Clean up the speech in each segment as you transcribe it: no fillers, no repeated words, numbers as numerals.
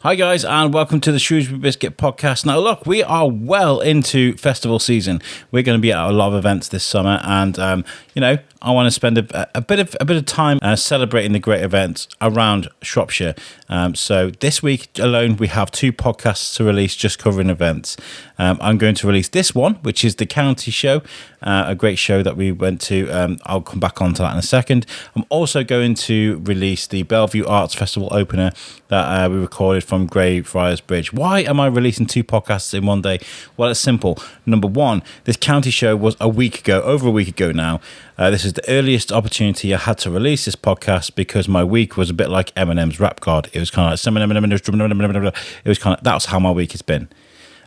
Hi guys, and welcome to the Shrewsbury Biscuit podcast. Now look, we are well into festival season. We're going to be at a lot of events this summer, and I want to spend a bit of time celebrating the great events around Shropshire. So this week alone, we have 2 podcasts to release just covering events. I'm going to release this one, which is the County Show, a great show that we went to. I'll come back onto that in a second. I'm also going to release the Bellevue Arts Festival opener that we recorded from Greyfriars Bridge. Why am I releasing 2 podcasts in one day? Well, it's simple. Number one, this County Show was over a week ago now. This is the earliest opportunity I had to release this podcast because my week was a bit like Eminem's rap god. It was kind of like that was how my week has been.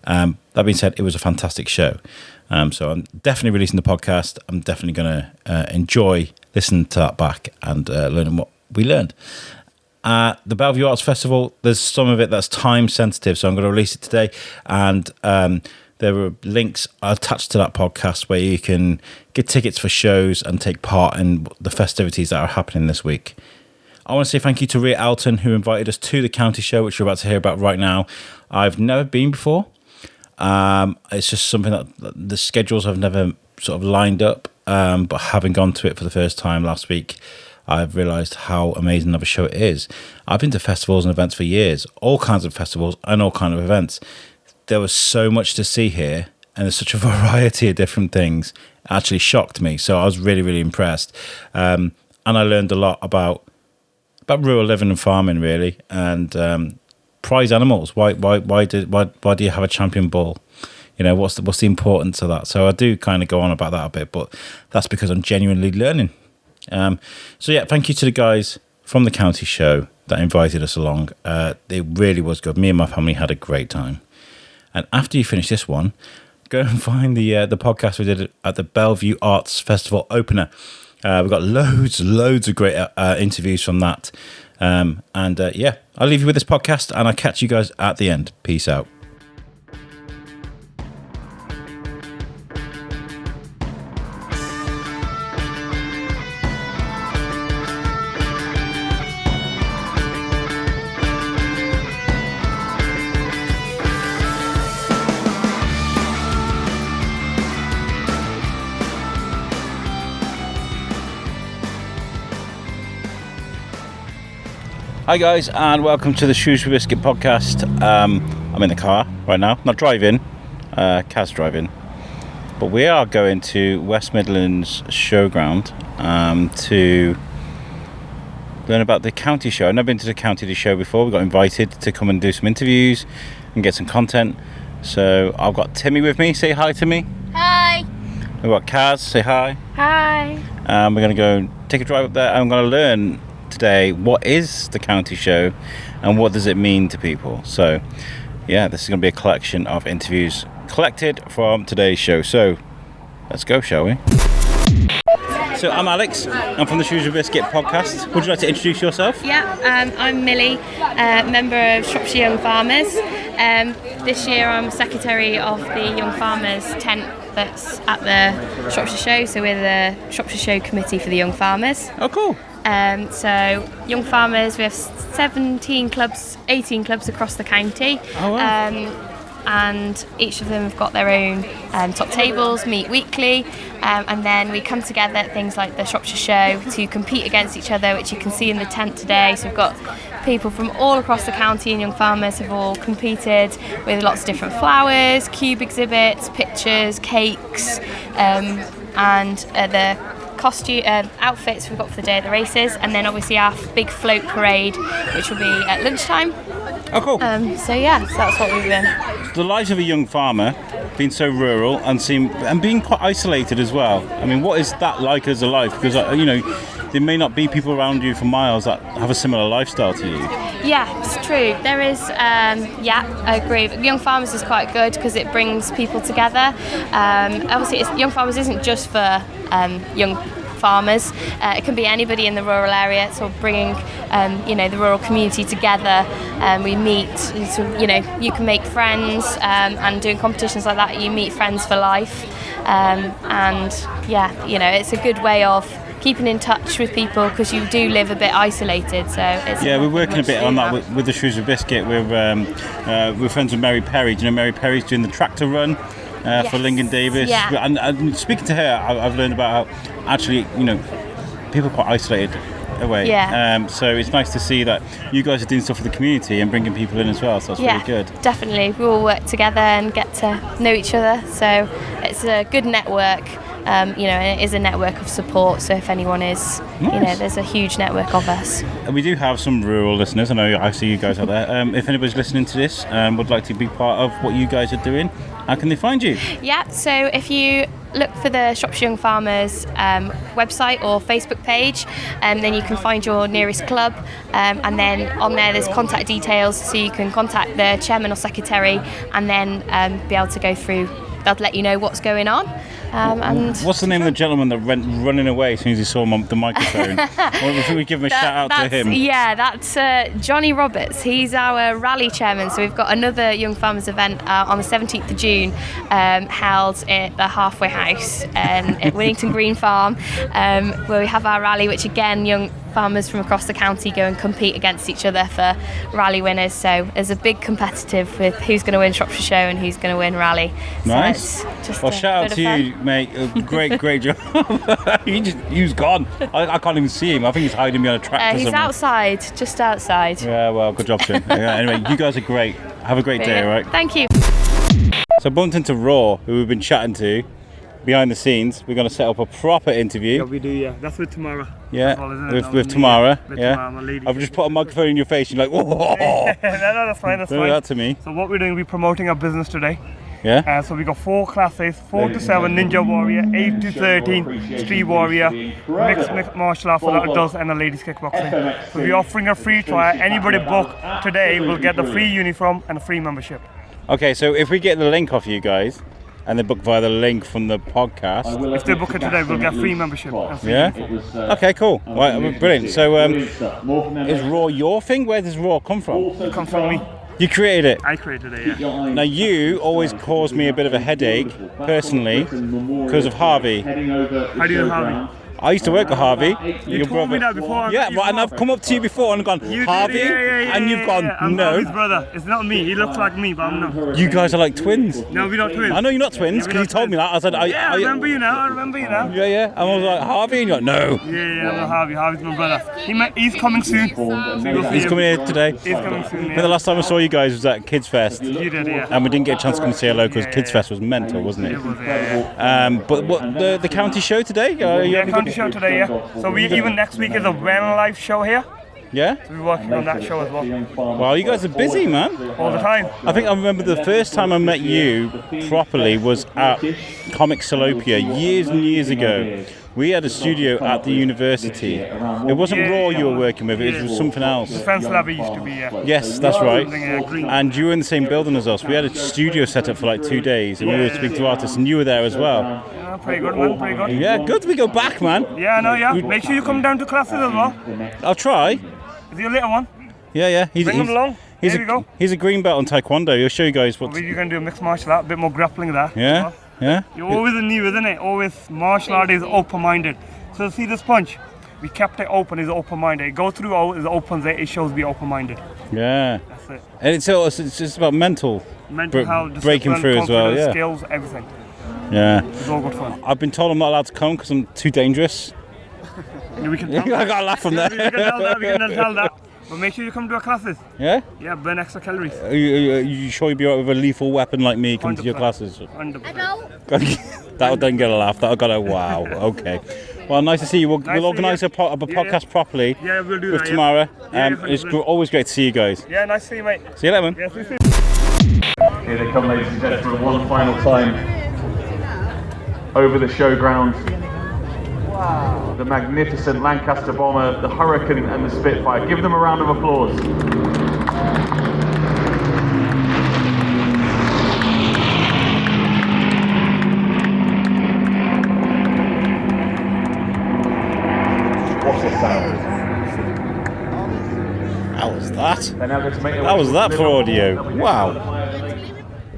That being said, it was a fantastic show. So I'm definitely releasing the podcast. I'm definitely going to enjoy listening to that back and learning what we learned. The Bellevue Arts Festival, there's some of it that's time sensitive, so I'm going to release it today. And there are links attached to that podcast where you can get tickets for shows and take part in the festivities that are happening this week. I want to say thank you to Rhea Alton, who invited us to the County Show, which we're about to hear about right now. I've never been before. It's just something that the schedules have never sort of lined up. But having gone to it for the first time last week, I've realised how amazing of a show it is. I've been to festivals and events for years, all kinds of festivals and all kinds of events. There was so much to see here, and there's such a variety of different things. It actually shocked me, so I was really, really impressed. And I learned a lot about rural living and farming, really, and prize animals. Why do you have a champion bull? You know, what's the importance of that? So I do kind of go on about that a bit, but that's because I'm genuinely learning. So yeah, thank you to the guys from the County Show that invited us along. It really was good. Me and my family had a great time. And after you finish this one, go and find the podcast we did at the Bellevue Arts Festival opener. We've got loads of great interviews from that. I'll leave you with this podcast, and I'll catch you guys at the end. Peace out. Hi guys, and welcome to the Shrewsbury Biscuit podcast. I'm in the car right now, not driving, Kaz driving, but we are going to West Midlands Showground to learn about the County Show. I've never been to the County Show before. We got invited to come and do some interviews and get some content. So I've got Timmy with me. Say hi, Timmy. Hi. We've got Kaz. Say hi. Hi. We're going to go take a drive up there, and I'm going to learn today what is the County Show and what does it mean to people. So yeah, this is going to be a collection of interviews collected from today's show. So let's go, shall we? So I'm Alex, I'm from the Shrewsbury Biscuit podcast. Would you like to introduce yourself? Yeah, I'm Millie, member of Shropshire Young Farmers. This year I'm secretary of the Young Farmers tent that's at the Shropshire Show, so we're the Shropshire Show committee for the Young Farmers. Oh, cool. So Young Farmers, we have 18 clubs across the county. Oh, wow. And each of them have got their own top tables, meet weekly, and then we come together at things like the Shropshire Show to compete against each other, which you can see in the tent today. So we've got people from all across the county, and Young Farmers have all competed with lots of different flowers, cube exhibits, pictures, cakes, and the costume outfits we've got for the day of the races, and then obviously our big float parade, which will be at lunchtime. Oh, cool. So that's what we've been. The life of a young farmer, being so rural and being quite isolated as well. I mean, what is that like as a life? Because there may not be people around you for miles that have a similar lifestyle to you. Yeah, it's true. There is, I agree. Young Farmers is quite good because it brings people together. Obviously, Young Farmers isn't just for young farmers. It can be anybody in the rural area. So bringing, the rural community together. We meet. So, you can make friends, and doing competitions like that, you meet friends for life. It's a good way of keeping in touch with people, because you do live a bit isolated. So it's we're working a bit on that with the Shrewsbury Biscuit. We're friends with Mary Perry. Do you know Mary Perry's doing the tractor run for Lincoln Davis? Yeah. And speaking to her, I've learned about how actually, people are quite isolated away. Yeah. So it's nice to see that you guys are doing stuff for the community and bringing people in as well. So that's really good. Definitely. We all work together and get to know each other. So it's a good network. And it is a network of support. So if anyone is, there's a huge network of us. And we do have some rural listeners. I know I see you guys out there. If anybody's listening to this would like to be part of what you guys are doing, how can they find you? Yeah, so if you look for the Shropshire Young Farmers website or Facebook page, then you can find your nearest club, and then on there's contact details, so you can contact the chairman or secretary, and then be able to go through. They'll let you know what's going on. And what's the name of the gentleman that went running away as soon as he saw the microphone? Should we give him a shout out to him? Yeah, that's Johnny Roberts. He's our rally chairman. So we've got another Young Farmers event on the 17th of June, held at the Halfway House at Winnington Green Farm, where we have our rally, which again, young farmers from across the county go and compete against each other for rally winners. So there's a big competitive with who's going to win Shropshire Show and who's going to win rally. Nice. So well, shout out to you, mate. Great job. He's gone. I can't even see him. I think he's hiding behind a tractor. He's somewhere. outside, just outside. Yeah, well, good job to him. Anyway, you guys are great. Have a great day, all right? Thank you. So I bumped into Raw, who we've been chatting to behind the scenes. We're going to set up a proper interview. Yeah, we do, yeah. That's with Tamara. Yeah, well, with Tamara. With yeah. Tamara, my lady. I've just put a microphone in your face and you're like, whoa. No, that's fine, that's Do fine. that to me. So what we're doing, we're promoting our business today. Yeah. So we got 4 classes, 4 to 7 Ninja Warrior, 8 to 13 Street Warrior, mixed martial arts for adults, and a ladies kickboxing. So we're offering a free trial. Anybody book today will get the free uniform and a free membership. Okay, so if we get the link off you guys, and they book via the link from the podcast. If they book it today, we'll get free membership. And free uniform. Okay, cool. Right, brilliant. So, is Raw your thing? Where does Raw come from? It comes from me. You created it? I created it, yeah. Now, you always cause me a bit of a headache, personally, because of Harvey. How do you know Harvey? I used to work with Harvey. You told me that before. Yeah, right, and I've come up to you before and gone, Harvey, and you've gone, I'm no. Harvey's brother. It's not me. He looks like me, but I'm not. You guys are like twins. No, we're not twins. I know you're not twins, because you told me that. I said, I remember you now. Yeah. And I was like, Harvey? And you're like, no. Yeah, I'm not Harvey. Harvey's my brother. He's coming soon. He's coming here today. He's coming soon, But the last time I saw you guys was at Kids Fest. You did, yeah. And we didn't get a chance to come and say hello because Kids Fest was mental, wasn't it? It was, yeah. But what, the county show today? County show today, yeah. So we even next week is a Van Life show here. Yeah? So we're working on that show as well. Well, you guys are busy, man. All the time. I think I remember the first time I met you properly was at Comic Salopia years and years ago. We had a studio at the university. It wasn't Raw you were working with, it was something else. Defense Lab it used to be, yeah. Yes, that's right. Green. And you were in the same building as us. We had a studio set up for like 2 days and we were speaking to artists and you were there as well. Yeah, pretty good, man, pretty good. Yeah, good. We go back, man. Yeah, I know, yeah. Make sure you come down to classes as well. I'll try. Is he a little one? Yeah. Bring him along. There we go. He's a green belt on Taekwondo. He'll show you guys what. Maybe you can do a mixed martial art, a bit more grappling there. Yeah. Yeah. You're always new, isn't it? Always martial art is open-minded. So see this punch? We kept it open, it's open-minded. It goes through, it opens it, it shows be open-minded. Yeah. That's it. And it's just about mental Health, breaking through as well, yeah. Skills, everything. Yeah. It's all good fun. I've been told I'm not allowed to come because I'm too dangerous. Yeah, we can tell I got a laugh from there. we can tell that. But make sure you come to our classes. Yeah? Yeah, burn extra calories. Are you sure you'll be alright with a lethal weapon like me coming to your 100%. classes? 100%. That'll then get a laugh. That'll go, wow, okay. Well, nice to see you. We'll organise a podcast properly Yeah, we'll do with that, Tamara. Yeah, It's always great to see you guys. Yeah, nice to see you, mate. See you later, man. Yeah, see you soon. Here they come, ladies and gentlemen, one final time over the showground. Wow. The magnificent Lancaster Bomber, the Hurricane and the Spitfire. Give them a round of applause. What's the sound? How was that? They're now going to make their How way was to that the for middle. audio? Wow.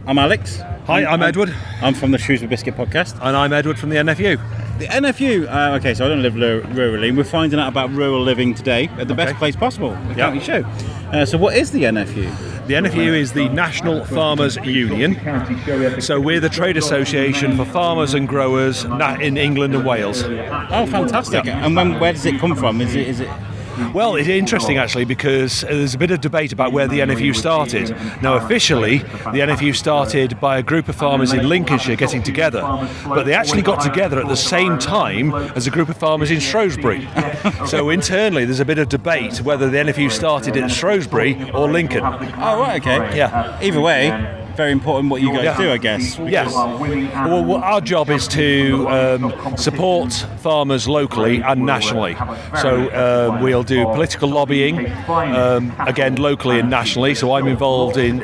I'm Alex. Hi, I'm Edward. I'm from the Shrewsbury Biscuit podcast. And I'm Edward from the NFU. The NFU, okay, so I don't live rurally, and we're finding out about rural living today at the best place possible, the county show. So what is the NFU? The NFU is the National Farmers Union. So we're the trade association for farmers and growers in England and Wales. Oh, fantastic. Yeah. And where does it come from? Is it? Well, it's interesting actually because there's a bit of debate about where the NFU started. Now, officially, the NFU started by a group of farmers in Lincolnshire getting together, but they actually got together at the same time as a group of farmers in Shrewsbury. So internally, there's a bit of debate whether the NFU started in Shrewsbury or Lincoln. Oh, right, okay. Yeah. Either way, very important what you guys do, I guess. Yes. Well, our job is to support farmers locally and nationally. So we'll do political lobbying, again locally and nationally. So I'm involved in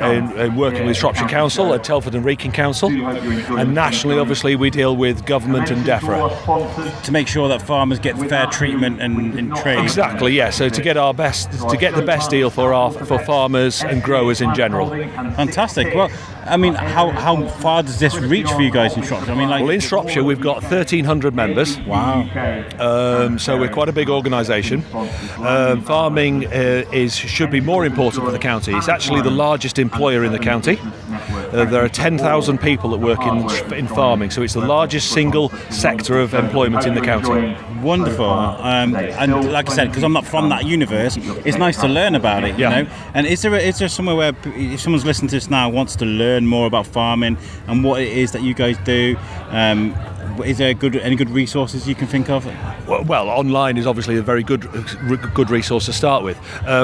working with Shropshire Council and Telford and Wrekin Council, and nationally, obviously, we deal with government and DEFRA to make sure that farmers get fair treatment and trade. Exactly. Yeah. So to get the best deal for farmers and growers in general. Fantastic. Well, I mean, how far does this reach for you guys in Shropshire? I mean, well, in Shropshire we've got 1,300 members. Wow. So we're quite a big organisation. Farming should be more important for the county. It's actually the largest employer in the county. There are 10,000 people that work in farming, so it's the largest single sector of employment in the county. Wonderful. And like I said, because I'm not from that universe, it's nice to learn about it, you know. And is there somewhere where if someone's listening to this now wants to learn more about farming and what it is that you guys do, is there any good resources you can think of? Well, online is obviously a very good resource to start with.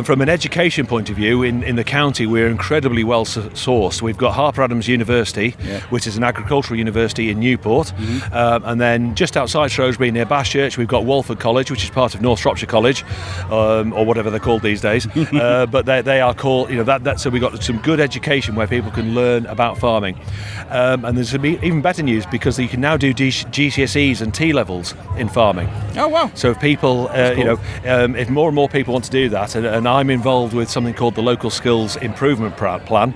From an education point of view, in the county, we're incredibly well sourced. We've got Harper Adams University, which is an agricultural university in Newport, and then just outside Shrewsbury, near Bashchurch, we've got Walford College, which is part of North Shropshire College, or whatever they're called these days. But they are called, so we've got some good education where people can learn about farming. And there's even better news because you can now do GCSEs and T-levels in farming. Oh, wow. So if people, if more and more people want to do that, and I'm involved with something called the Local Skills Improvement Plan,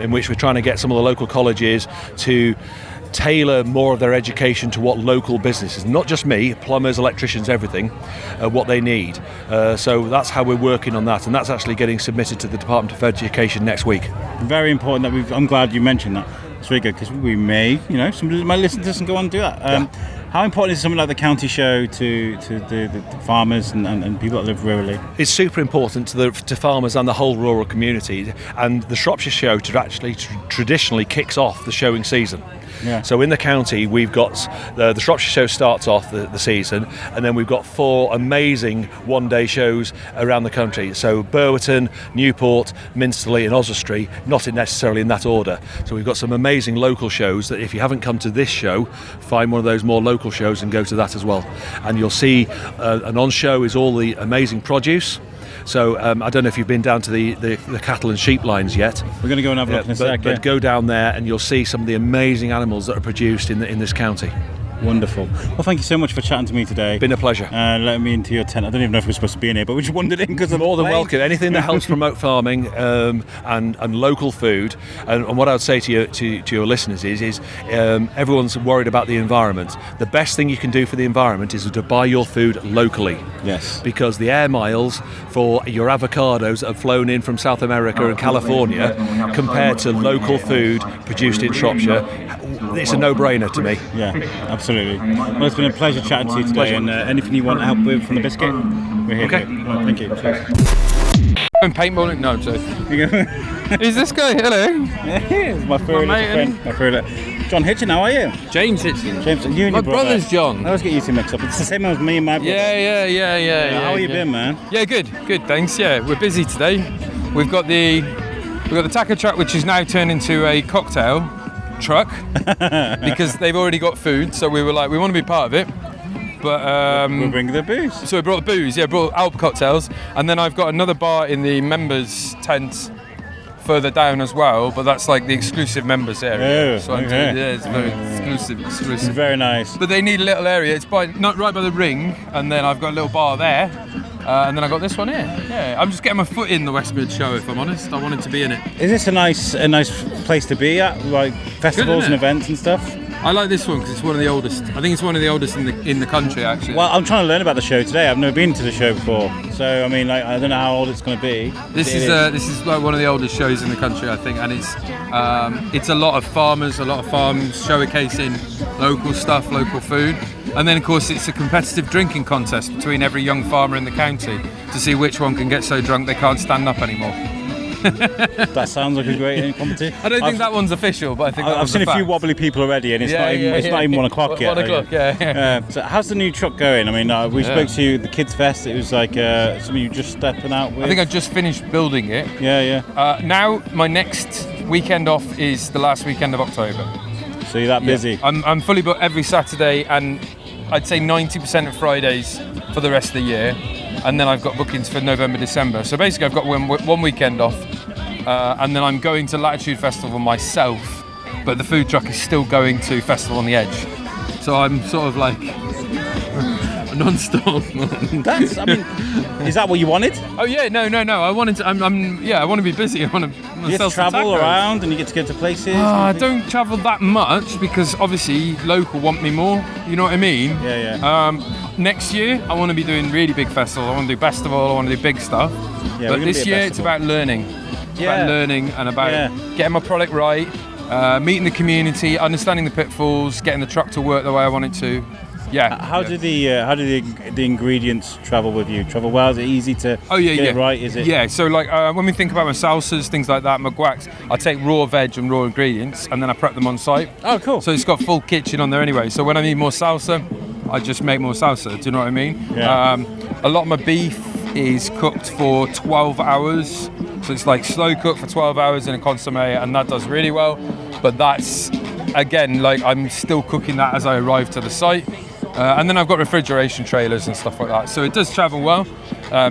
in which we're trying to get some of the local colleges to tailor more of their education to what local businesses, not just me, plumbers, electricians, everything, what they need. So that's how we're working on that, and that's actually getting submitted to the Department of Education next week. Very important that I'm glad you mentioned that. It's very good because we may, somebody might listen to this and go on and do that. How important is something like the county show to the farmers and people that live rurally? It's super important to farmers and the whole rural community. And the Shropshire show traditionally kicks off the showing season. Yeah. So in the county, we've got the Shropshire show starts off the season, and then we've got 4 amazing one-day shows around the country. So Burwerton, Newport, Minsterley and Oswestry, not necessarily in that order. So we've got some amazing local shows that if you haven't come to this show, find one of those more local shows and go to that as well. And you'll see an on-show is all the amazing produce. So I don't know if you've been down to the cattle and sheep lines yet. We're going to go and have a look in a sec. But go down there and you'll see some of the amazing animals that are produced in this county. Wonderful. Well, thank you so much for chatting to me today. Been a pleasure. Letting me into your tent. I don't even know if we're supposed to be in here, but we just wandered in because of more than welcome. Anything that helps promote farming and local food. And what I would say to your listeners is everyone's worried about the environment. The best thing you can do for the environment is to buy your food locally. Yes. Because the air miles for your avocados that have flown in from South America and California compared to local food produced in Shropshire, it's a no-brainer to me. Yeah, absolutely. Well, it's been a pleasure chatting to you today, and anything you want help with from the biscuit, we're here. Okay. Well, thank you. Cheers. Paintballing? No, I'm sorry. Who's this guy? Hello. It's my friend. My favourite. John Hitchin, how are you? James Hitchin. James, you and my your brother. brother's John. I always get you two mixed up. It's the same as me and my brother. Yeah. How have you been, man? Yeah, good, thanks. Yeah, we're busy today. We've got the taco truck, which is now turned into a cocktail truck because they've already got food. So we were like, we want to be part of it. But we'll bring the booze. So we brought the booze. Yeah, brought Alp cocktails, and then I've got another bar in the members' tent further down as well, but that's like the exclusive members area. Oh, so okay. it's very exclusive. Very nice. But they need a little area. It's not right by the ring, and then I've got a little bar there, and then I got this one here. Yeah, I'm just getting my foot in the West Mid show. If I'm honest, I wanted to be in it. Is this a nice place to be at, like festivals and events and stuff? I like this one because it's one of the oldest. I think it's one of the oldest in the country, actually. Well, I'm trying to learn about the show today. I've never been to the show before, so I mean, like, I don't know how old it's going to be. This is like one of the oldest shows in the country, I think, and it's a lot of farmers, a lot of farms showcasing local stuff, local food, and then of course it's a competitive drinking contest between every young farmer in the county to see which one can get so drunk they can't stand up anymore. That sounds like a great competition. I don't think that one's official, but I think I've seen a few wobbly people already, and it's not even 1 o'clock yet. 1 o'clock, yeah. So how's the new truck going? I mean, we spoke to you at the Kids Fest. It was like something you just stepping out with. I think I just finished building it. Yeah. Now my next weekend off is the last weekend of October. So you're that busy? I'm fully booked every Saturday, and I'd say 90% of Fridays for the rest of the year. And then I've got bookings for November, December. So basically I've got one weekend off, and then I'm going to Latitude Festival myself, but the food truck is still going to Festival on the Edge. So I'm sort of like non-stop. Is that what you wanted? Oh yeah, no. I wanted to. I want to be busy. I want to. You get to travel around, and you get to go to places. I don't travel that much because obviously local want me more. You know what I mean? Yeah. Next year, I want to be doing really big festivals. I want to do festival. I want to do big stuff. Yeah, but this year, it's about learning. It's about learning and about getting my product right, meeting the community, understanding the pitfalls, getting the truck to work the way I want it to. Yeah. How do the ingredients travel with you? Travel well? Is it easy to get it right? Is it? Yeah. So like when we think about my salsas, things like that, my guacs, I take raw veg and raw ingredients, and then I prep them on site. Oh, cool. So it's got full kitchen on there anyway. So when I need more salsa, I just make more salsa. Do you know what I mean? Yeah. A lot of my beef is cooked for 12 hours. So it's like slow cooked for 12 hours in a consomme, and that does really well. But that's, again, like I'm still cooking that as I arrive to the site. And then I've got refrigeration trailers and stuff like that. So it does travel well.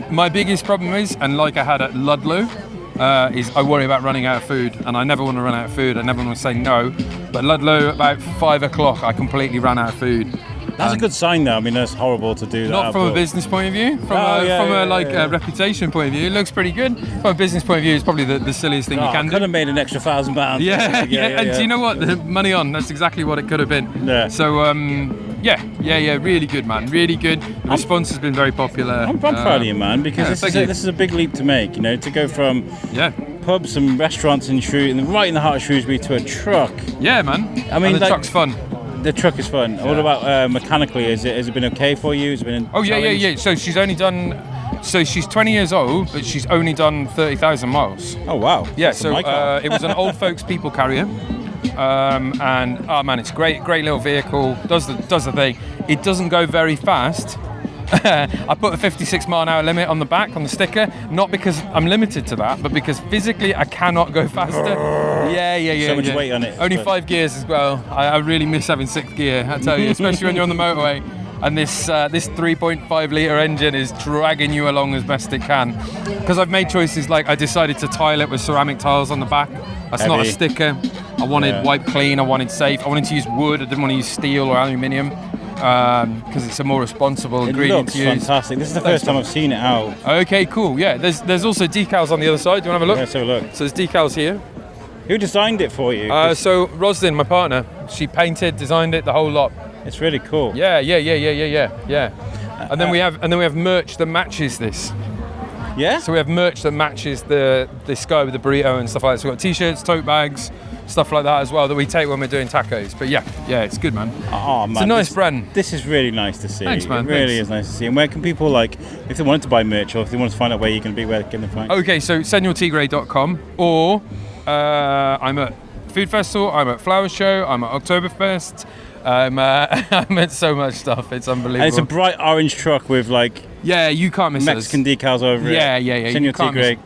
My biggest problem is, and like I had at Ludlow, is I worry about running out of food, and I never want to run out of food. I never want to say no. But Ludlow, about 5 o'clock, I completely ran out of food. That's a good sign, though. I mean, that's horrible to do that. Not from a business point of view. From a reputation point of view, it looks pretty good. From a business point of view, it's probably the silliest thing you can do. Could have made an extra £1,000. Yeah. And do you know what? The money on. That's exactly what it could have been. Yeah. So really good, man. Really good. The response has been very popular. I'm proud of you, man, because this is a big leap to make. You know, to go from pubs and restaurants in right in the heart of Shrewsbury to a truck. Yeah, man. I mean, the truck's fun. The truck is fun. Yeah. What about mechanically? Has it been okay for you? Has it been? Yeah. So she's only done. So she's 20 years old, but she's only done 30,000 miles. Oh wow! Yeah. So it was an old folks people carrier, and oh man, it's great little vehicle. Does the thing. It doesn't go very fast. I put a 56 mile an hour limit on the back on the sticker, not because I'm limited to that, but because physically I cannot go faster. Yeah. So much weight on it. Only 5 gears as well. I really miss having 6th gear, I tell you, especially when you're on the motorway. And this 3.5 litre engine is dragging you along as best it can. Because I've made choices like I decided to tile it with ceramic tiles on the back. That's not a sticker. I wanted wipe clean, I wanted safe. I wanted to use wood, I didn't want to use steel or aluminium. Because it's a more responsible ingredient to use. It looks fantastic. This is the first time I've seen it out. Okay, cool. Yeah, there's also decals on the other side. Do you want to have a look? Let's have a look. So there's decals here. Who designed it for you? So Roslyn, my partner, she painted, designed it, the whole lot. It's really cool. Yeah. And then we have merch that matches this. Yeah. So we have merch that matches this guy with the burrito and stuff like that. So we've got t-shirts, tote bags, stuff like that as well that we take when we're doing tacos. But yeah, it's good, man. Oh man, it's a nice brand. This is really nice to see. Thanks, man. It really is nice to see. And where can people, like, if they wanted to buy merch or if they want to find out where you're going to be, where can they find? Okay, so seniortigray.com, or I'm at Food Festival, I'm at Flower Show, I'm at Oktoberfest. I'm at so much stuff. It's unbelievable. And it's a bright orange truck with like you can't miss Mexican decals over it. Yeah. Senior Tigray,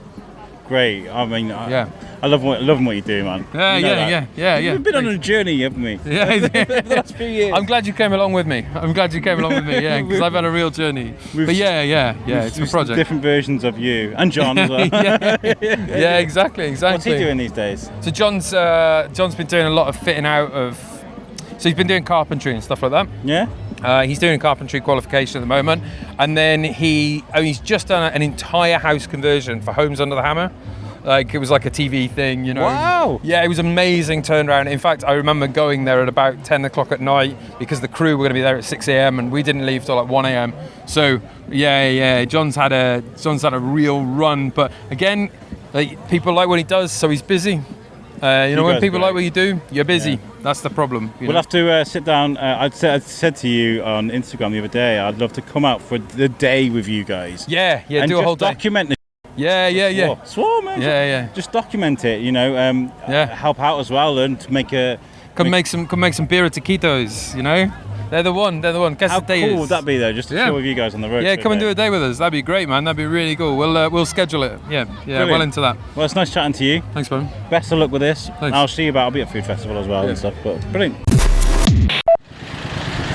great. I mean, I love what you do, man. Yeah. We've been on a journey, haven't we? Yeah. The last few years. I'm glad you came along with me. Yeah, because I've had a real journey. But yeah. It's a project. Different versions of you and John as well. Yeah, exactly. What's he doing these days? So John's been doing a lot of fitting out of. So he's been doing carpentry and stuff like that. Yeah. He's doing a carpentry qualification at the moment, and then he's just done an entire house conversion for Homes Under the Hammer. Like, it was like a TV thing, you know. Wow. Yeah, it was amazing turnaround. In fact, I remember going there at about 10 o'clock at night because the crew were going to be there at 6 a.m. and we didn't leave till like 1 a.m. So, yeah, John's had a real run. But again, like, people like what he does, so he's busy. When people like what you do, you're busy. Yeah. That's the problem. We'll have to sit down. I said to you on Instagram the other day, I'd love to come out for the day with you guys. Yeah, and do a whole day. Document the Yeah. Swarm, man. Yeah. Just document it, help out as well and to make a... Come make some beer at taquitos, you know? They're the one. Guess how the day cool would that be, though, just to chill with you guys on the road? Yeah, come and do a day with us. That'd be great, man. That'd be really cool. We'll schedule it. Yeah, Brilliant. Well into that. Well, it's nice chatting to you. Thanks, man. Best of luck with this. Thanks. I'll be at Food Festival as well and stuff, but brilliant.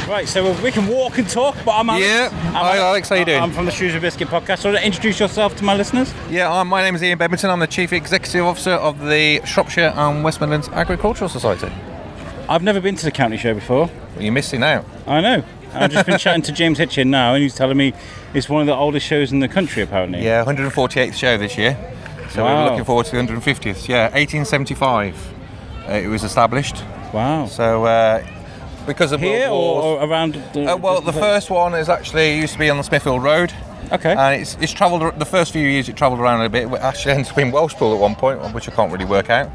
Right, so we can walk and talk, but I'm Alex. Yeah, hi Alex, how you doing? I'm from the Shrewsbury Biscuit podcast. So, introduce yourself to my listeners. Yeah, my name is Ian Bedmington. I'm the Chief Executive Officer of the Shropshire and West Midlands Agricultural Society. I've never been to the county show before. Well, you're missing out. I know. I've just been chatting to James Hitchin now, and he's telling me it's one of the oldest shows in the country, apparently. Yeah, 148th show this year. So Wow. we're looking forward to the 150th. Yeah, 1875 it was established. Wow. So because of Here World Wars, or around? the first one is actually used to be on the Smithfield Road. Okay. And it's travelled, the first few years it travelled around a bit. It actually ended up in Welshpool at one point, which I can't really work out.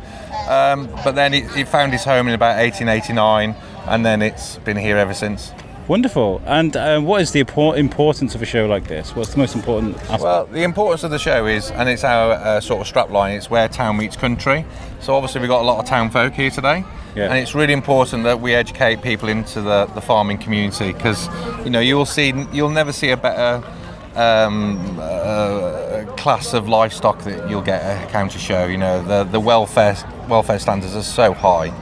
But then it found its home in about 1889, and then it's been here ever since. Wonderful. And what is the importance of a show like this? What's the most important aspect? Well, the importance of the show is, and it's our sort of strapline, it's where town meets country. So obviously we've got a lot of town folk here today. Yeah. And it's really important that we educate people into the farming community, because you'll never see a better class of livestock that you'll get at a county show. The welfare standards are so high,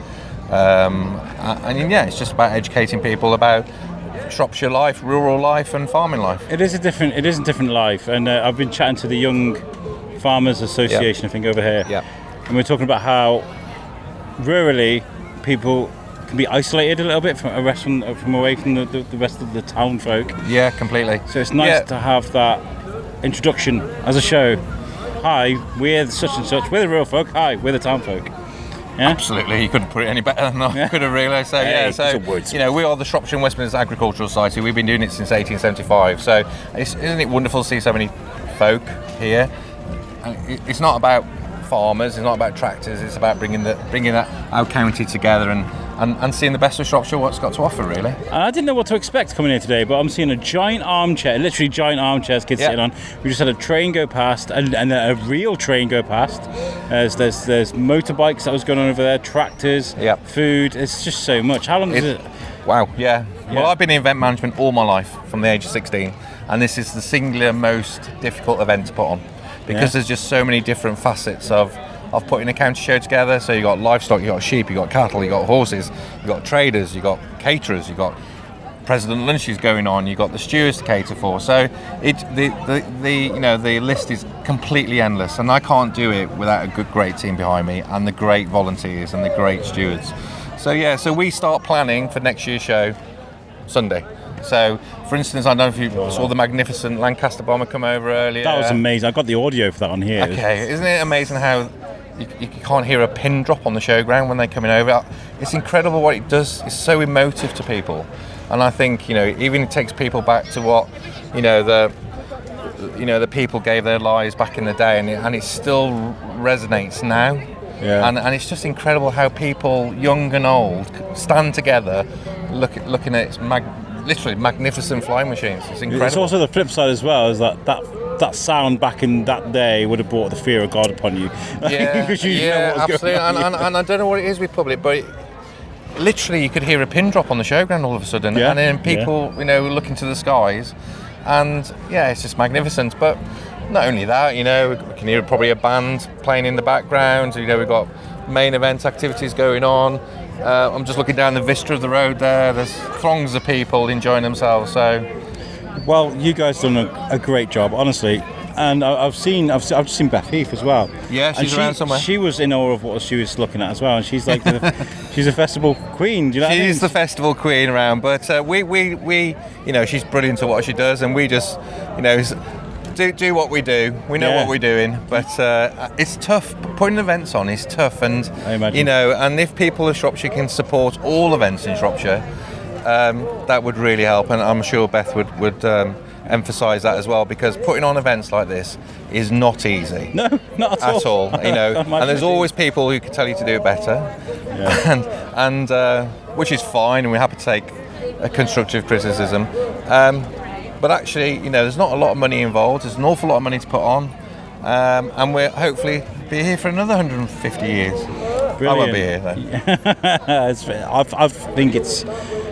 it's just about educating people about Shropshire life, rural life, and farming life. It is a different life, and I've been chatting to the Young Farmers Association, I think, over here. Yeah. And we're talking about how rurally people can be isolated a little bit from away from the rest of the town folk. Yeah, completely. So it's nice to have that introduction as a show. Hi, we're the such and such. We're the real folk. Hi, we're the town folk. Yeah? Absolutely, you couldn't put it any better than I could have realised. So we are the Shropshire and West Midlands Agricultural Society. We've been doing it since 1875. So isn't it wonderful to see so many folk here? And it's not about farmers, it's not about tractors. It's about bringing our county together and seeing the best of Shropshire, what it's got to offer, really. And I didn't know what to expect coming here today, but I'm seeing a giant armchair, literally giant armchairs kids sitting on. We just had a train go past, and a real train go past. There's motorbikes that was going on over there, tractors, food. It's just so much. How long is it? Wow, yeah. Well, I've been in event management all my life, from the age of 16, and this is the singular most difficult event to put on, because there's just so many different facets of putting a county show together. So you got livestock, you got sheep, you got cattle, you got horses, you got traders, you got caterers, you got president lunches going on, you got the stewards to cater for. So the list is completely endless, and I can't do it without a great team behind me and the great volunteers and the great stewards. So we start planning for next year's show Sunday. So, for instance, I don't know if you saw the magnificent Lancaster bomber come over earlier. That was amazing. I got the audio for that on here. Okay, isn't it amazing how you can't hear a pin drop on the showground when they're coming over? It's incredible what it does. It's so emotive to people, and I think even it takes people back to what the people gave their lives back in the day, and it still resonates now. Yeah. And it's just incredible how people, young and old, stand together, looking at its literally magnificent flying machines. It's incredible. It's also the flip side as well, is that sound back in that day would have brought the fear of God upon you. Yeah, absolutely. And I don't know what it is with public, but literally you could hear a pin drop on the showground all of a sudden, and then people, looking to the skies, and it's just magnificent. But not only that, we can hear probably a band playing in the background. We've got main event activities going on. I'm just looking down the vista of the road there. There's throngs of people enjoying themselves. So, well, you guys done a great job, honestly. And I've just seen Beth Heath as well. Yeah, she's around somewhere. She was in awe of what she was looking at as well, and she's like she's a festival queen. Do you know what I mean? She's the festival queen around, but we she's brilliant at what she does, and we just do what we do. We know what we're doing, but it's tough. Putting events on is tough, and and if people of Shropshire can support all events in Shropshire, that would really help. And I'm sure Beth would emphasise that as well, because putting on events like this is not easy. No, not at all. And there's always people who can tell you to do it better, and which is fine, and we're happy to take a constructive criticism. But actually, there's not a lot of money involved. There's an awful lot of money to put on, and we'll hopefully be here for another 150 years. Brilliant. I won't be here though.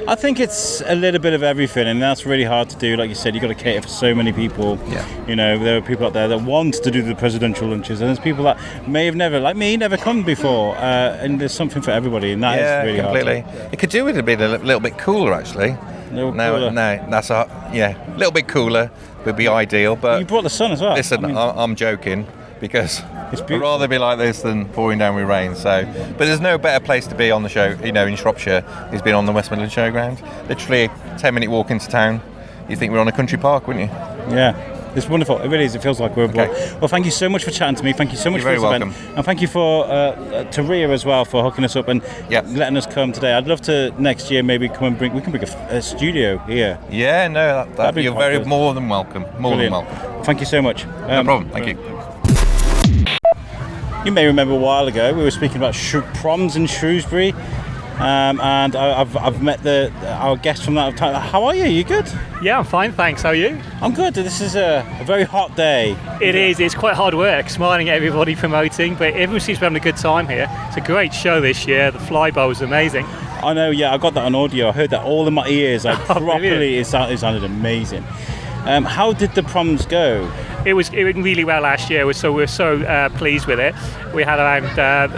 I think it's a little bit of everything, and that's really hard to do. Like you said, you've got to cater for so many people. Yeah. There are people out there that want to do the presidential lunches, and there's people that may have never, like me, never come before. And there's something for everybody, and that is really completely hard. It could do with it being a little bit cooler, actually. No, that's a little bit cooler would be ideal. But you brought the sun as well. Listen, I'm joking, because I'd rather be like this than pouring down with rain. So, but there's no better place to be on the show, in Shropshire, is being on the West Midlands Showground. Literally a 10-minute walk into town. You think we're on a country park, wouldn't you? Yeah. It's wonderful. It really is. It feels like we're abroad. Well, thank you so much for chatting to me. Thank you so much for this event. And thank you for to Ria as well for hooking us up and letting us come today. I'd love to next year maybe come and bring a studio here. Yeah, no, you're very more than welcome. More than welcome. Thank you so much. No problem. Thank you. You may remember a while ago we were speaking about proms in Shrewsbury. And I've met our guest from that time. How are you? You good? Yeah, I'm fine, thanks. How are you? I'm good. This is a very hot day. It is. It's quite hard work, smiling at everybody, promoting, but everyone seems to be having a good time here. It's a great show this year. The flyby was amazing. I know, I got that on audio. I heard that all in my ears. Properly, it sounded amazing. How did the proms go? It went really well last year, so we're so pleased with it. We had around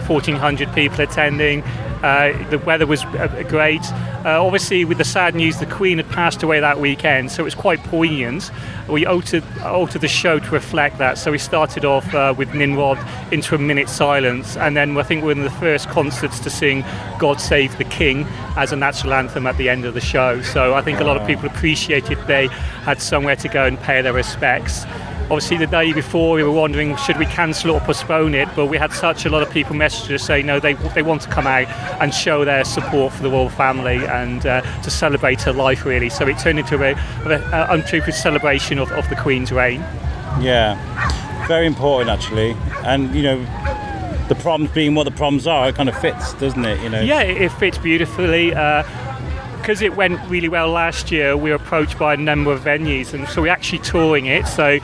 1,400 people attending. The weather was great. Obviously, with the sad news, the Queen had passed away that weekend, so it was quite poignant. We altered the show to reflect that. So we started off with Nimrod into a minute silence, and then I think we're one of the first concerts to sing God Save the King as a national anthem at the end of the show. So I think a lot of people appreciated they had somewhere to go and pay their respects. Obviously, the day before we were wondering should we cancel or postpone it, but we had such a lot of people message us saying no, they want to come out and show their support for the royal family and to celebrate her life, really. So it turned into an untruthful celebration of the Queen's reign. Yeah, very important actually, and the proms being what the proms are, it kind of fits, doesn't it? Yeah, it fits beautifully. Because it went really well last year, we were approached by a number of venues, and so we're actually touring it. So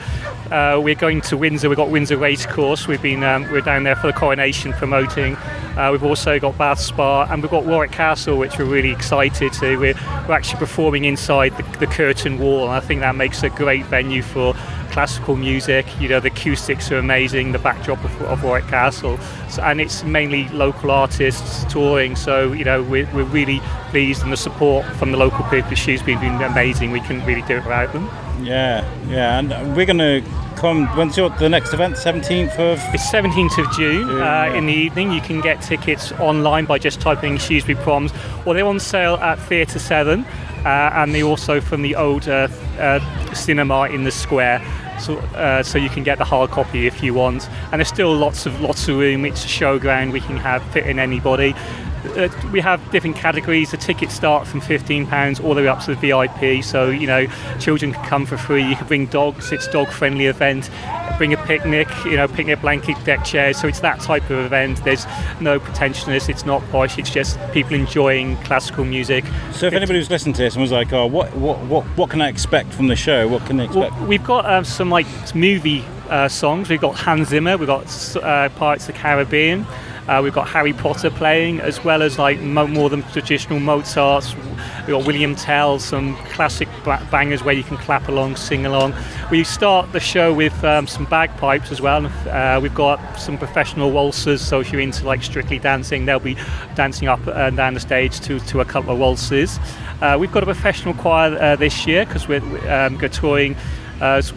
we're going to Windsor. We've got Windsor Racecourse. We're down there for the coronation promoting. We've also got Bath Spa, and we've got Warwick Castle, which we're really excited to. We're actually performing inside the curtain wall, and I think that makes a great venue for classical music. The acoustics are amazing, the backdrop of Warwick Castle, and it's mainly local artists touring, so we're really pleased, and the support from the local people at Shrewsbury has been amazing. We couldn't really do it without them. Yeah, and we're going to come. When's the next event? 17th of? It's 17th of June in the evening. You can get tickets online by just typing Shrewsbury Proms, or they're on sale at Theatre 7, and they're also from the old cinema in the square. So you can get the hard copy if you want, and there's still lots of room. It's a showground. We can fit in anybody. We have different categories. The tickets start from £15 all the way up to the VIP. So children can come for free. You can bring dogs. It's dog-friendly event. Bring a picnic. Picnic blanket, deck chairs. So it's that type of event. There's no pretentiousness. It's not posh. It's just people enjoying classical music. So if anybody was listening to this and was like, "Oh, what can I expect from the show? What can they expect?" Well, we've got some movie songs. We've got Hans Zimmer. We've got Pirates of the Caribbean. We've got Harry Potter playing, as well as more than traditional Mozart's. We've got William Tell, some classic bangers where you can clap along, sing along. We start the show with some bagpipes as well. We've got some professional waltzers, so if you're into Strictly Dancing, they'll be dancing up and down the stage to a couple of waltzes. We've got a professional choir this year because we're touring.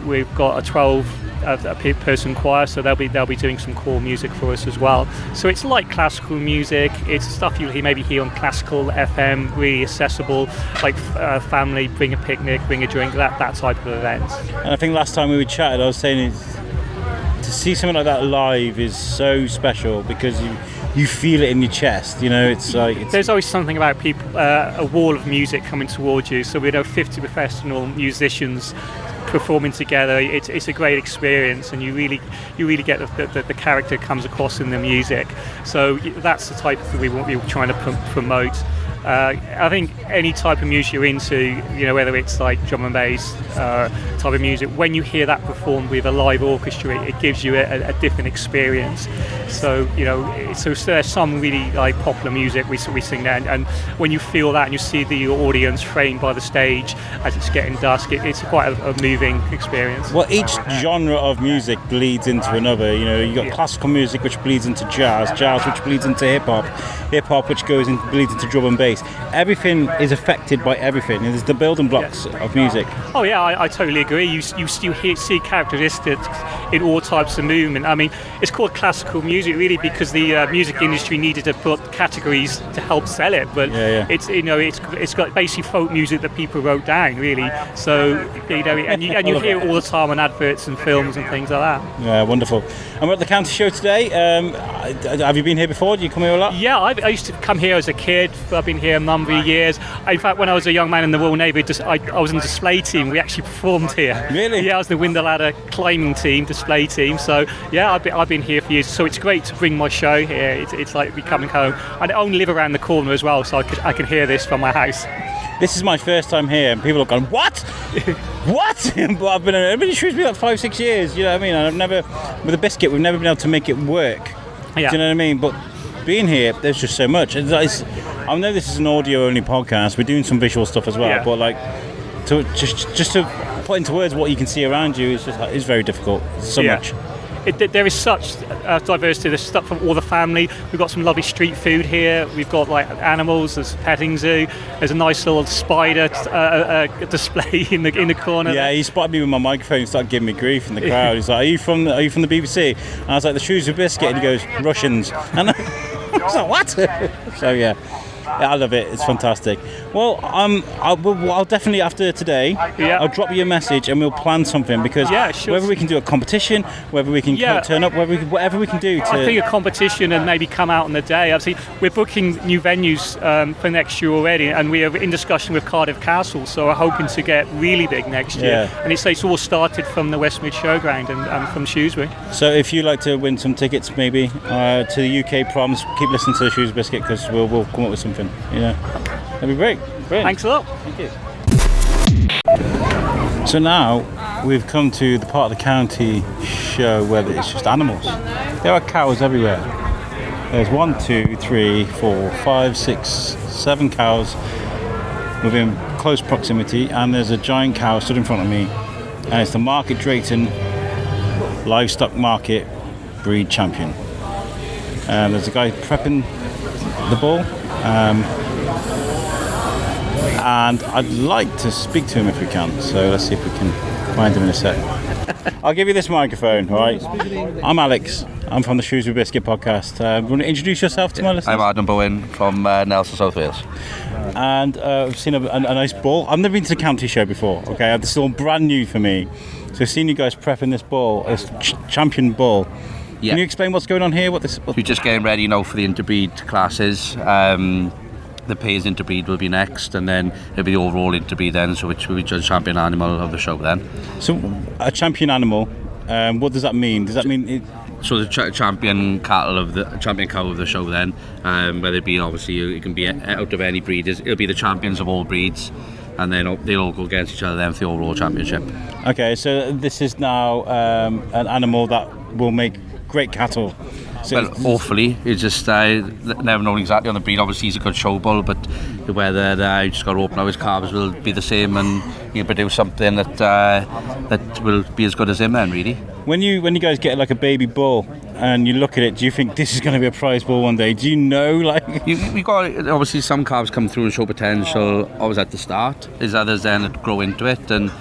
We've got a 12 a person choir, so they'll be doing some choral music for us as well. So it's like classical music. It's stuff you maybe hear on classical FM, really accessible, like family, bring a picnic, bring a drink, that type of event. And I think last time we chatted, I was saying to see something like that live is so special because you feel it in your chest, you know. It's like there's always something about people, a wall of music coming towards you. So we know 50 professional musicians performing together. It's a great experience, and you really get the character comes across in the music. So that's the type of thing we're trying to promote. I think any type of music you're into, you know, whether it's like drum and bass type of music, when you hear that performed with a live orchestra, it gives you a different experience. So, you know, so there's some really like popular music we sing there, and when you feel that and you see the audience framed by the stage as it's getting dusk, it's quite a moving experience. Well, each genre of music bleeds into another. You know, you got classical music which bleeds into jazz which bleeds into hip hop which bleeds into drum and bass. Everything is affected by everything. There's the building blocks of music. Oh yeah, I totally agree. You see characteristics in all types of movement. I mean, it's called classical music really because the music industry needed to put categories to help sell it. But it's, you know, it's got basically folk music that people wrote down really. So, you know, and you hear it all the time on adverts and films and things like that. Yeah, wonderful. And we're at the county show today. Have you been here before? Do you come here a lot? Yeah, I used to come here as a kid. I've been here a number of years. In fact, when I was a young man in the Royal Navy, I was in the display team. We actually performed here. Really? Yeah, I was in the window ladder climbing team, display team. So yeah, I've been here for years. So it's great to bring my show here. It's like me coming home. I only live around the corner as well, so I can hear this from my house. This is my first time here, and people have gone, what? What? But I've been in Shrewsbury like 5-6 years. You know what I mean? And I've never, with a biscuit, we've never been able to make it work. Yeah. Do you know what I mean? But being here, there's just so much. I know this is an audio-only podcast. We're doing some visual stuff as well, but like, to just to put into words what you can see around you is very difficult. There's so much. There is such diversity. There's stuff from all the family. We've got some lovely street food here. We've got like animals. There's a petting zoo. There's a nice little spider display in the corner. Yeah, he spotted me with my microphone and started giving me grief in the crowd. He's like, "Are you from the BBC?" And I was like, "The Shrewsbury Biscuit." And he goes, "Russians." And I was like, "What?" So yeah. I love it. It's fantastic. Well, I'll definitely after today. I'll drop you a message and we'll plan something because whether we can do a competition, whether we can turn up, whatever we can do. I think a competition and maybe come out on the day. Obviously, we're booking new venues for next year already, and we are in discussion with Cardiff Castle, so we're hoping to get really big next year. And it's all started from the Westmid Showground and from Shrewsbury. So if you'd like to win some tickets, maybe to the UK proms, keep listening to the Shrewsbury Biscuit because we'll come up with something. Yeah, that'd be great. Brilliant. Thanks a lot. Thank you. So now we've come to the part of the county show where it's just animals. There are cows everywhere. There's 1, 2, 3, 4, 5, 6, 7 cows within close proximity, and there's a giant cow stood in front of me, and it's the Market Drayton Livestock Market Breed Champion. There's a guy prepping the bull. And I'd like to speak to him if we can, so let's see if we can find him in a sec. I'll give you this microphone, all right? I'm Alex. I'm from the Shrewsbury Biscuit podcast. You want to introduce yourself to my listeners? I'm Adam Bowen from Nelson, South Wales. And I've seen a nice bull. I've never been to the county show before, okay? This is all brand new for me. So I've seen you guys prepping this bull, this champion bull. Yeah. Can you explain what's going on here? We're just getting ready now for the interbreed classes. The Payers interbreed will be next, and then it'll be overall interbreed then, so which will be judge champion animal of the show then. So a champion animal, what does that mean? Does that mean so the champion cow of the show then, whether it be obviously it can be out of any breed, it'll be the champions of all breeds, and then they'll all go against each other then for the overall championship. Okay, so this is now an animal that will make great cattle. So well, hopefully, it's just never known exactly on the breed. Obviously, he's a good show bull, but whether you just got to hope now his calves will be the same and he'll produce something that will be as good as him then, really. When you guys get like a baby bull and you look at it, do you think this is going to be a prize bull one day? Do you know, like? We got obviously some calves come through and show potential always at the start. There's others then that grow into it, and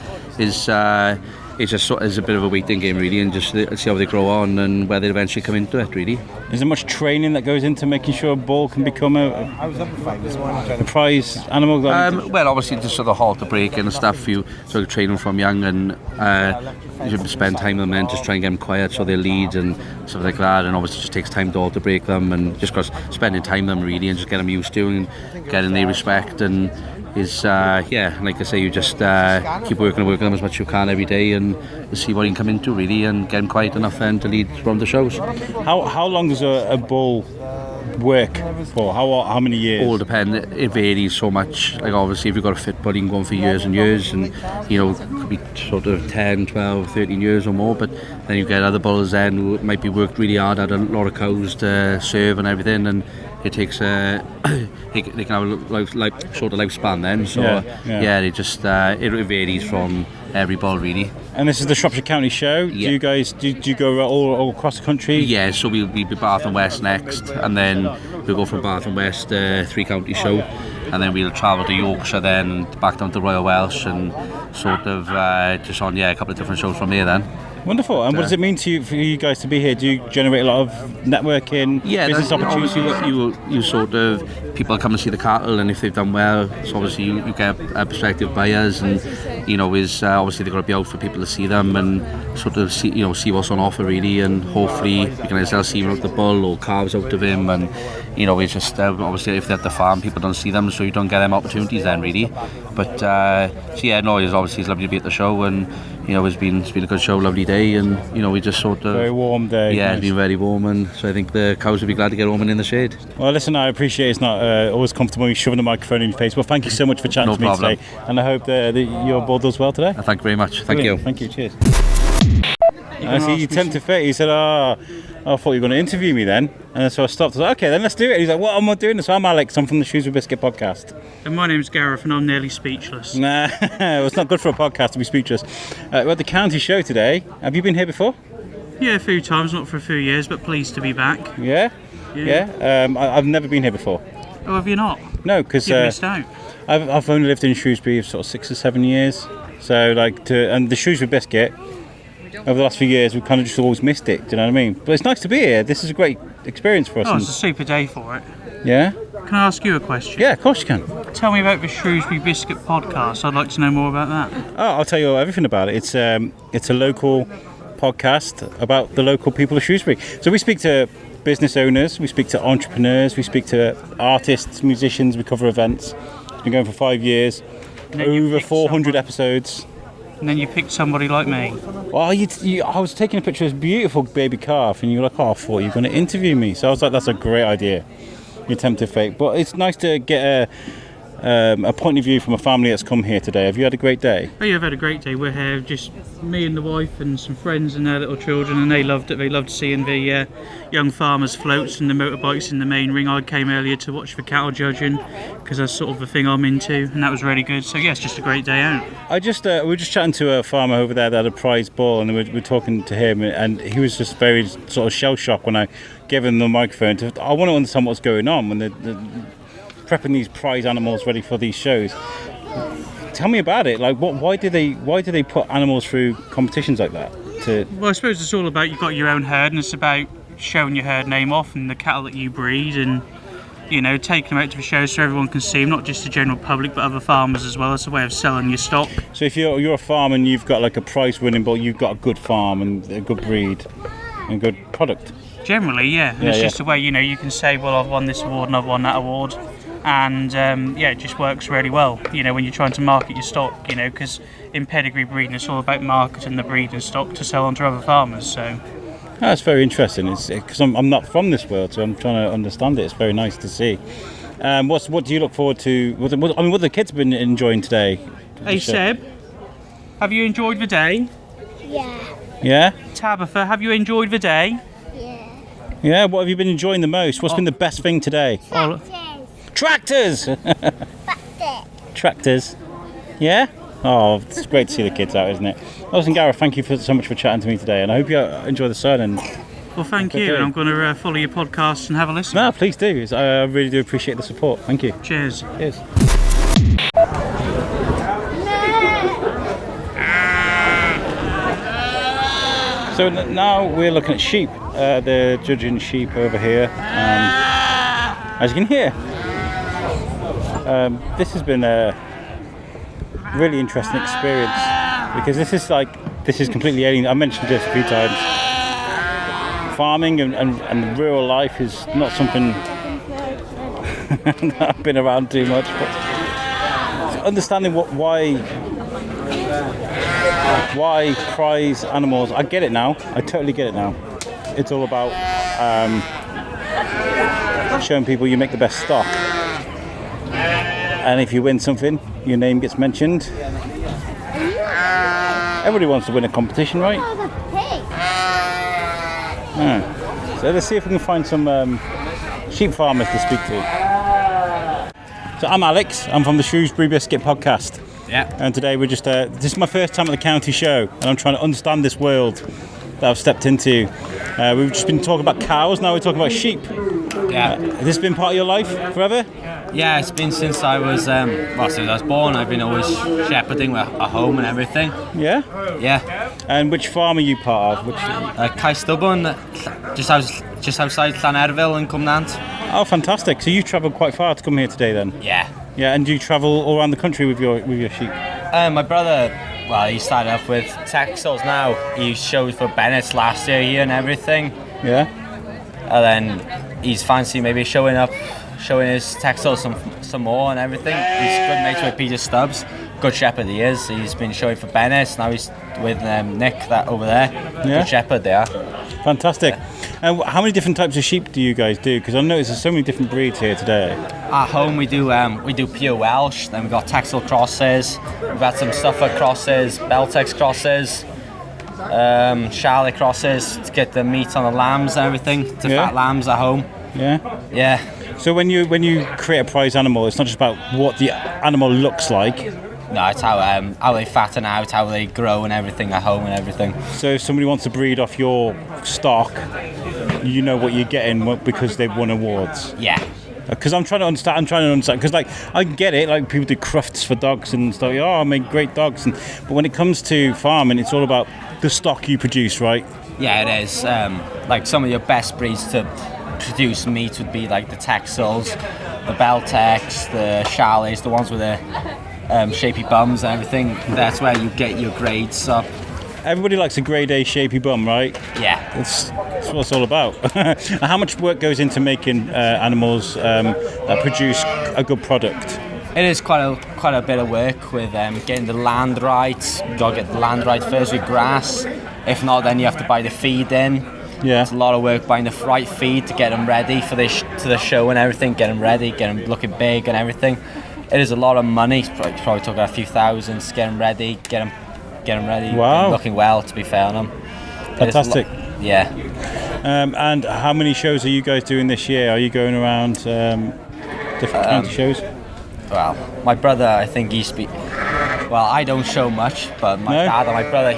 it's just sort of, it's a bit of a waiting game really, and just see how they grow on and where they eventually come into it really. Is there much training that goes into making sure a bull can become a prize animal? Well, obviously just sort of halter break and stuff, you sort of train them from young, and you should spend time with them and just try and get them quiet so they lead and stuff like that, and obviously it just takes time to halter break them, and just because spending time with them really and just get them used to and getting their respect, and is like I say, you just keep working them as much as you can every day and see what you can come into really, and get them quiet enough then to lead from the shows. How long does a bull work for? How many years? All depend. It varies so much. Like obviously if you've got a fit bull, you can go on for years and years, and could be sort of 10, 12, 13 years or more, but then you get other bulls then who might be worked really hard, had a lot of cows to serve and everything, and it takes they can have a shorter lifespan then, so they just it varies from every bull really. And this is the Shropshire County show. Do you guys do you go all across the country? Yeah, so we'll be Bath and West next, and then we'll go from Bath and West 3 county show, and then we'll travel to Yorkshire then, back down to Royal Welsh, and sort of just on a couple of different shows from there then. Wonderful. And what does it mean to you for you guys to be here? Do you generate a lot of networking, business opportunities? You sort of, people come and see the cattle, and if they've done well, so obviously you get prospective buyers, and obviously they've got to be out for people to see them and sort of see what's on offer really, and hopefully you can either see him out the bull or calves out of him, and it's just obviously if they're at the farm, people don't see them, so you don't get them opportunities then really. But it's obviously it's lovely to be at the show, and it's been a good show, lovely day, and we just sort of very warm day. Yeah, nice. It's been very warm, and so I think the cows will be glad to get home and in the shade. Well, listen, I appreciate it's not always comfortable you shoving the microphone in your face. Well, thank you so much for chatting to me today, and I hope that your bull does well today. Thank you very much. Thank you. Thank you. Cheers. I see you tempted fate. He said, I thought you were going to interview me then. And so I stopped. I was like, okay, then let's do it. He's like, what am I doing? So I'm Alex. I'm from the Shrewsbury Biscuit podcast. And my name's Gareth, and I'm nearly speechless. Nah, well, it's not good for a podcast to be speechless. We're at the county show today. Have you been here before? Yeah, a few times, not for a few years, but pleased to be back. Yeah? I've never been here before. Oh, have you not? No, because you missed out. I've only lived in Shrewsbury for sort of 6 or 7 years. So, and the Shrewsbury Biscuit, over the last few years, we've kind of just always missed it, do you know what I mean? But it's nice to be here. This is a great experience for us. Oh, it's a super day for it. Yeah? Can I ask you a question? Yeah, of course you can. Tell me about the Shrewsbury Biscuit podcast. I'd like to know more about that. Oh, I'll tell you everything about it. It's a local podcast about the local people of Shrewsbury. So we speak to business owners, we speak to entrepreneurs, we speak to artists, musicians, we cover events. It's been going for 5 years, over 400 episodes. And then you picked somebody like me. Well, I was taking a picture of this beautiful baby calf, and you were like, I thought you were going to interview me. So I was like, that's a great idea. You tempted fate. But it's nice to get a point of view from a family that's come here today. Have you had a great day? Oh yeah, I've had a great day. We're here, just me and the wife and some friends and their little children, and they loved it. They loved seeing the young farmers' floats and the motorbikes in the main ring. I came earlier to watch the cattle judging because that's sort of the thing I'm into, and that was really good. So yeah, it's just a great day out. We were just chatting to a farmer over there that had a prize bull, and we were talking to him, and he was just very sort of shell-shocked when I gave him the microphone. I want to understand what's going on when they're prepping these prize animals ready for these shows. Tell me about it. Like, why do they put animals through competitions like that? Well, I suppose it's all about, you've got your own herd, and it's about showing your herd name off and the cattle that you breed, and taking them out to the show so everyone can see them, not just the general public but other farmers as well. It's a way of selling your stock. So if you're a farm and you've got like a prize-winning bull, you've got a good farm and a good breed and a good product. Generally, yeah. And it's just a way, you can say, well, I've won this award and I've won that award. And it just works really well, when you're trying to market your stock, because in pedigree breeding it's all about marketing the breeding stock to sell on to other farmers. So that's very interesting. It's because I'm not from this world, so I'm trying to understand it. It's very nice to see. What do you look forward to? What have the kids been enjoying today? Hey Seb, have you enjoyed the day? Yeah. Yeah? Tabitha, have you enjoyed the day? Yeah. Yeah, what have you been enjoying the most? What's been the best thing today? Tractors! Tractors. Yeah? Oh, it's great to see the kids out, isn't it? Listen, Gareth, thank you so much for chatting to me today, and I hope you enjoy the sun. And well, thank you, and I'm going to follow your podcast and have a listen. No, please do. I really do appreciate the support. Thank you. Cheers. Cheers. So now we're looking at sheep. They're judging sheep over here. As you can hear, this has been a really interesting experience because this is completely alien. I mentioned this a few times. Farming and rural life is not something that I've been around too much, but understanding why prize animals, I get it now. I totally get it now. It's all about showing people you make the best stock, and if you win something, your name gets mentioned. Everybody wants to win a competition, right? So let's see if we can find some sheep farmers to speak to. So I'm Alex, I'm from the Shrewsbury Biscuit podcast. Yeah. And today we're just, this is my first time at the county show, and I'm trying to understand this world that I've stepped into. We've just been talking about cows, now we're talking about sheep. Yeah. Has this been part of your life forever? Yeah, it's been since I was, since I was born. I've been always shepherding with a home and everything. Yeah? Yeah. And which farm are you part of? Kai Stubborn, just outside Llanerville in Cumnant. Oh, fantastic. So you travelled quite far to come here today then? Yeah. Yeah, and do you travel all around the country with your sheep? My brother, well, he started off with textiles now. He showed for Bennett's last year and everything. Yeah. And then he's fancy maybe showing his textiles some more and everything. He's good mates with Peter Stubbs. Good shepherd he is. He's been showing for Bennett's. Now he's with Nick that over there. Yeah. Good shepherd there. Fantastic. And how many different types of sheep do you guys do? Because I noticed there's so many different breeds here today. At home we do pure Welsh. Then we've got Texel crosses. We've got some Suffolk crosses, Beltex crosses, Charlotte crosses to get the meat on the lambs and everything. To fat lambs at home. Yeah. Yeah. So when you create a prize animal, it's not just about what the animal looks like. No, it's how they fatten out, how they grow and everything at home and everything. So if somebody wants to breed off your stock, you know what you're getting because they've won awards. Yeah. Because I'm trying to understand. Because I get it. Like people do crufts for dogs and stuff. Oh, I make great dogs. But when it comes to farming, it's all about the stock you produce, right? Yeah, it is. Like some of your best breeds to produce meat would be like the Texels, the Beltex, the Charlets, the ones with the shapy bums and everything. That's where you get your grades up. Everybody likes a grade A shapy bum, right? Yeah. That's what it's all about. How much work goes into making animals that produce a good product? It is quite a bit of work with getting the land right. You gotta get the land right first with grass. If not, then you have to buy the feed in. Yeah. It's a lot of work buying the right feed to get them ready for the show and everything. Get them ready, get them looking big and everything. It is a lot of money. Probably took a few thousands to get them ready, get them ready. Wow. Looking well, to be fair on them. Fantastic. Yeah. And how many shows are you guys doing this year? Are you going around different county shows? Well, my brother, I think he used to be. Well, I don't show much, but my dad and my brother,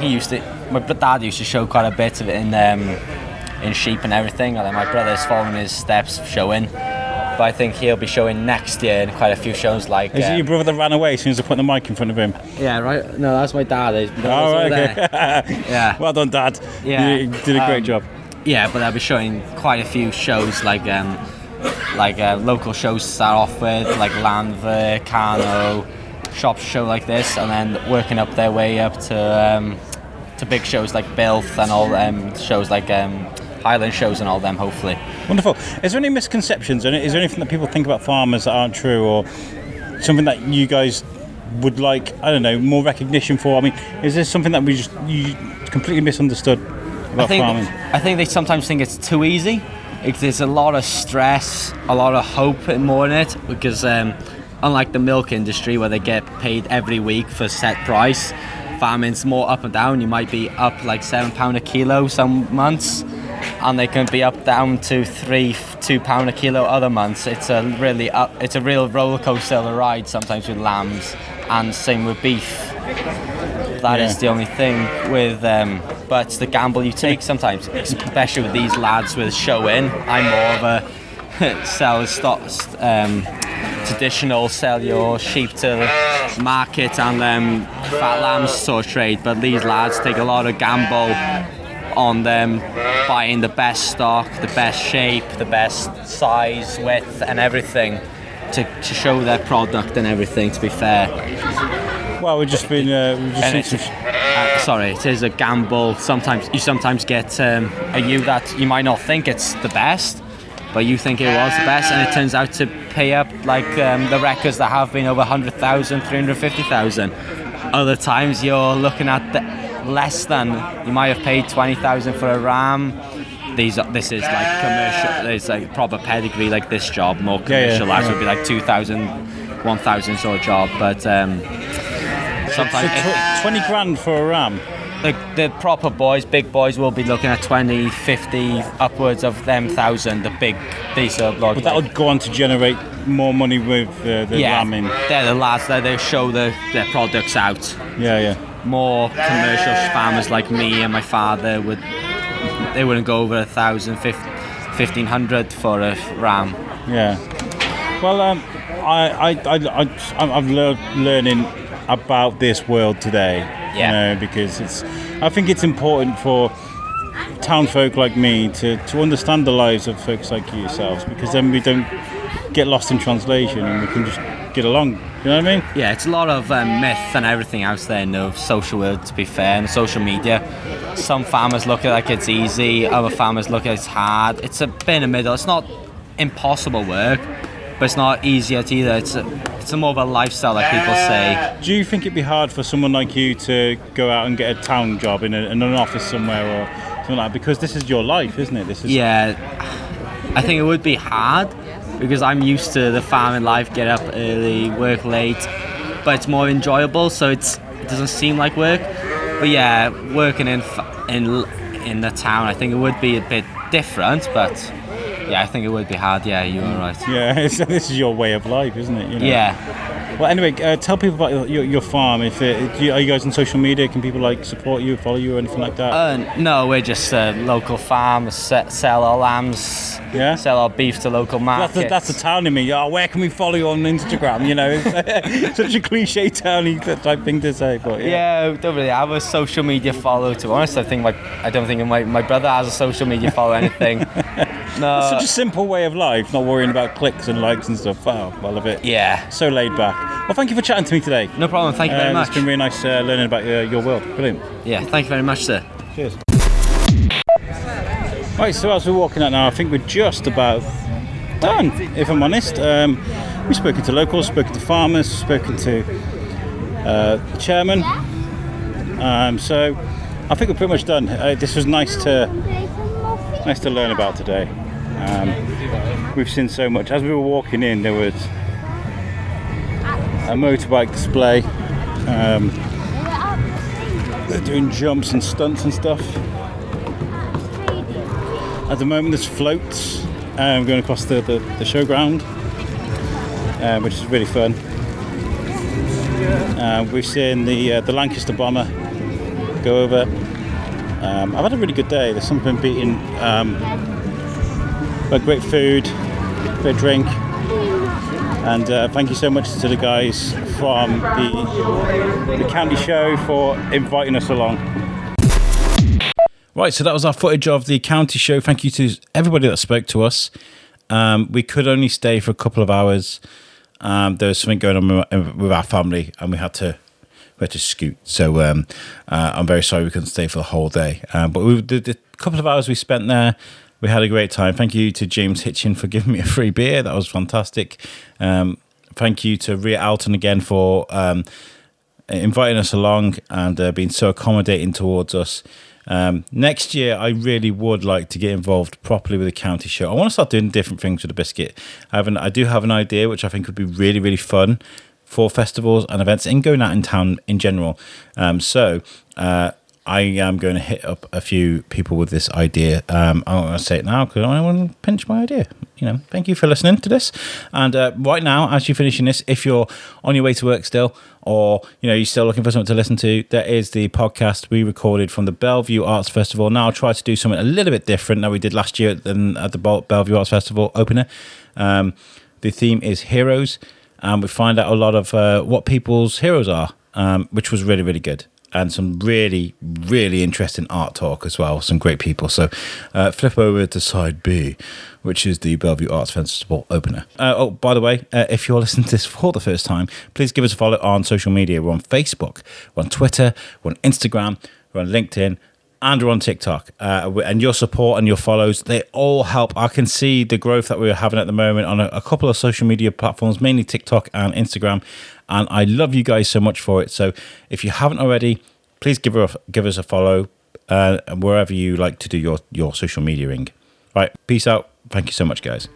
my dad used to show quite a bit of it in sheep and everything, and then my brother's following his steps showing. But I think he'll be showing next year in quite a few shows like... Is it your brother that ran away as soon as I put the mic in front of him? Yeah, right. No, that's my dad. Oh, right, okay. Yeah. Well done, Dad. Yeah. You did a great job. Yeah, but I'll be showing quite a few shows like local shows to start off with, like Landver, Carno, Shropshire show like this, and then working up their way up to big shows like Bilth and all shows like Highland shows and all them, hopefully. Wonderful. Is there any misconceptions? Is there anything that people think about farmers that aren't true, or something that you guys would like, I don't know, more recognition for? I mean, is there something that you completely misunderstood about farming? I think they sometimes think it's too easy. There's a lot of stress, a lot of hope more in it, because unlike the milk industry where they get paid every week for set price, farming's more up and down. You might be up like £7 a kilo some months, and they can be up down to £2 a kilo other months. It's a real roller coaster of a ride sometimes with lambs, and same with beef. That is the only thing with but it's the gamble you take sometimes, especially with these lads with show-in. I'm more of a traditional, sell your sheep to market and fat lambs sort of trade, but these lads take a lot of gamble on them buying the best stock, the best shape, the best size, width, and everything to show their product and everything. To be fair. Well, we've just been. Sorry, it is a gamble. Sometimes you get a ewe that you might not think it's the best, but you think it was the best, and it turns out to pay up like the records that have been over 100,000, 350,000. Other times you're looking at less than. You might have paid 20,000 for a ram. This is like commercial. It's like proper pedigree, like this job. More commercial, that would be like 2,000, 1,000 sort of job, but. Sometimes 20 grand for a ram. The proper boys, big boys, will be looking at 20, 50, upwards of them 1,000. The big, these are like. But that would go on to generate more money with the ramming. They're the lads that they show their products out. Yeah. More commercial farmers like me and my father wouldn't go over 1,000, 1,500 for a ram. Yeah. Well, I'm learning about this world today, because I think it's important for town folk like me to understand the lives of folks like yourselves, because then we don't get lost in translation and we can just get along. You know what I mean? Yeah, it's a lot of myth and everything out there in the social world, to be fair, and social media. Some farmers look at it like it's easy, other farmers look at it as hard. It's a bit in the middle. It's not impossible work, but it's not easy either. It's a more of a lifestyle, like people say. Do you think it'd be hard for someone like you to go out and get a town job in an office somewhere or something like that? Because this is your life, isn't it? Yeah, I think it would be hard because I'm used to the farming life, get up early, work late, but it's more enjoyable, so it doesn't seem like work. But yeah, working in the town, I think it would be a bit different, but. Yeah, I think it would be hard. Yeah, you are right. Yeah, so this is your way of life, isn't it? Yeah. Well, anyway, tell people about your farm. Are you guys on social media? Can people support you, follow you, or anything like that? No, we're just a local farm. Sell our lambs. Yeah. Sell our beef to local markets. That's the town in me. Oh, where can we follow you on Instagram? It's such a cliche towny type thing to say, but yeah. We don't really have a social media follow. To be honest, I don't think my brother has a social media follow anything. No. It's such a simple way of life, not worrying about clicks and likes and stuff. Wow, I love it. Yeah. So laid back. Well, thank you for chatting to me today. No problem. Thank you very much. It's been really nice learning about your world. Brilliant. Yeah, thank you very much, sir. Cheers. Right, so as we're walking out now, I think we're just about done, if I'm honest. We've spoken to locals, spoken to farmers, spoken to the chairman. So I think we're pretty much done. This was nice to learn about today. We've seen so much. As we were walking in, there was a motorbike display. They're doing jumps and stunts and stuff. At the moment, there's floats going across the showground, which is really fun. We've seen the Lancaster bomber go over. I've had a really good day. There's something beating great food, great drink, and thank you so much to the guys from the county show for inviting us along. Right, so that was our footage of the county show. Thank you to everybody that spoke to us. We could only stay for a couple of hours. There was something going on with our family, and we had to scoot. So I'm very sorry we couldn't stay for the whole day. But the couple of hours we spent there, we had a great time. Thank you to James Hitchin for giving me a free beer. That was fantastic. Thank you to Ria Alton again for inviting us along and being so accommodating towards us. Next year, I really would like to get involved properly with the county show. I want to start doing different things with the biscuit. I do have an idea which I think would be really, really fun for festivals and events and going out in town in general. So I am going to hit up a few people with this idea. I'm not going to say it now because I want to pinch my idea. Thank you for listening to this. And right now, as you're finishing this, if you're on your way to work still, or you're still looking for something to listen to, there is the podcast we recorded from the Bellevue Arts Festival. Now I'll try to do something a little bit different than we did last year at the Bellevue Arts Festival opener. The theme is heroes, and we find out a lot of what people's heroes are, which was really, really good. and some really, really interesting art talk as well. Some great people. So flip over to side B, which is the Bellevue Arts Festival opener. Oh, by the way, if you're listening to this for the first time, please give us a follow on social media. We're on Facebook, we're on Twitter, we're on Instagram, we're on LinkedIn, and we're on TikTok. And your support and your follows, they all help. I can see the growth that we're having at the moment on a couple of social media platforms, mainly TikTok and Instagram. And I love you guys so much for it. So if you haven't already, please give us a follow wherever you like to do your social media-ing. Right, peace out. Thank you so much, guys.